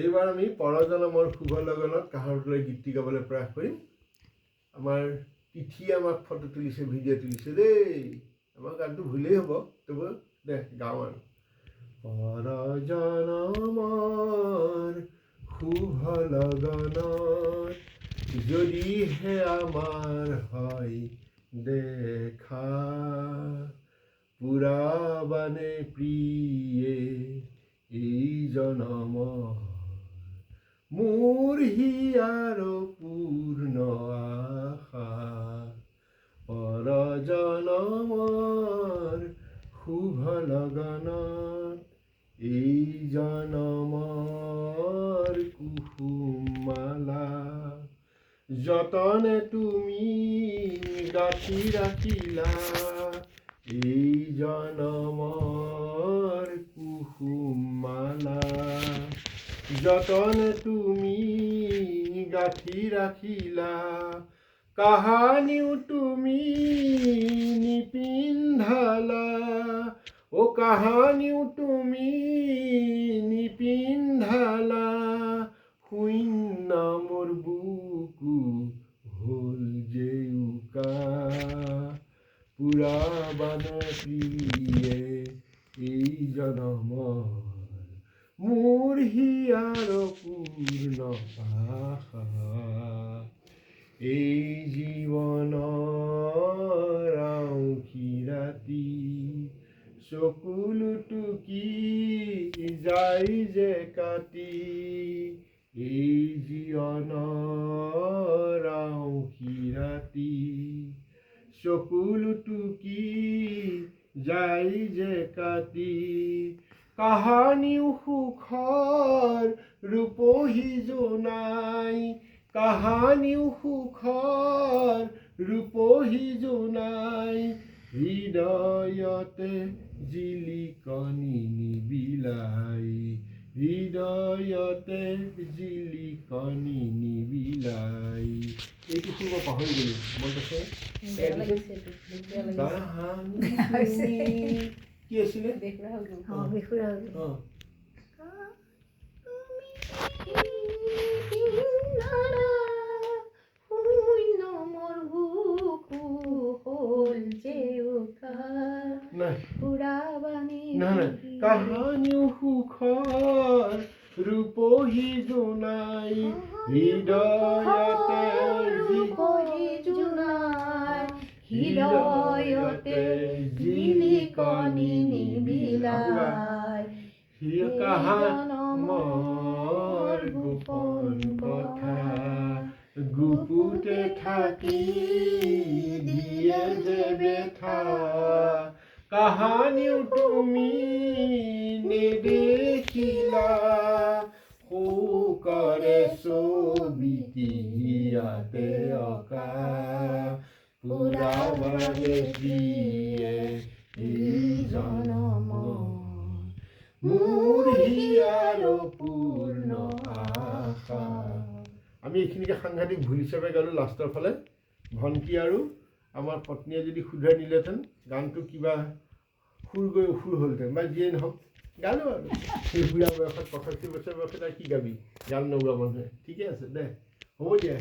এইবাৰ আমি পৰজনমৰ শুভ লগনত কাঁহৰ তলে গীতটি গাবলৈ প্ৰয়াস কৰিম। আমাৰ তিথি আমাক ফটো তুলিছে, ভিডিঅ' তুলিছে দেই। আমাৰ গানটো ভুলেই হ'ব, তবু দে গাওঁ আৰু। পৰজনমৰ শুভ লগনত যদিহে আমাৰ হয় দেখা, পুৰাবানে প্ৰিয়ে এই জনমৰ মোৰ হিয়াৰ পূৰ্ণ আশা। পৰজনমৰ শুভ লগনত এই জনমৰ কুসুমালা যতনে তুমি গাঁঠি ৰাখিলা, এই জনমৰ কুসুমালা যতনে তুমি গাঁঠি ৰাখিলা। কাহানিও তুমি নিপিন্ধালা, অ কাহানিও তুমি নিপিন্ধালা, শূন্য মোৰ বুকু হ'ল যে উকা। পুৰাবানে প্ৰিয়ে এই জনমৰ মোৰ হিয়াৰ পূৰ্ণ আশা। এই জীৱনৰ আঁউসী ৰাতি চকুলো টুকি যায় যে কাটি, এই জীৱনৰ আঁউসী ৰাতি চকুলো টুকি যায় যে কাটি। কাহানিও সুখৰ ৰূপহী জোনাই, কাহানিও সুখৰ ৰূপহী জোনাই, হৃদয়তে জিলিকনি নিবিলাই, হৃদয়তে জিলিকনি নিবিলাই। এইটো শুনিব পাহৰি গ'লো, মনত আছে? কি আছিলে? কাহানিও সুখৰ ৰূপহী জোনাই, হৃদয়তে হৃদয়তে জিলিকনি নিবিলাই। কাহামৰ গোপন কথা গুপুতে থাকি দিয়ে যে বেথা, কাহানিও তুমি নেদেখিলা, শোকৰে ছবিটি ইয়াতে অঁকা। পুৰাবানে প্ৰিয়ে এই জনমৰ মোৰ হিয়াৰ পূৰ্ণ আশা। আমি এইখিনিকে সাংঘাতিক ভুল হিচাপে গালোঁ লাষ্টৰ ফালে। ভণ্টি আৰু আমাৰ পত্নীয়ে যদি শুধৰাই নিলেহেঁতেন গানটো কিবা সুৰ গৈ অসুৰ হ'লহেঁতেন বা যিয়ে নহওক গালোঁ আৰু। সেই বুঢ়া বয়সত 65 বছৰ বয়সত আৰু কি গাবি গান নোগোৱা মানুহে। ঠিকে আছে দে, হ'ব দিয়া।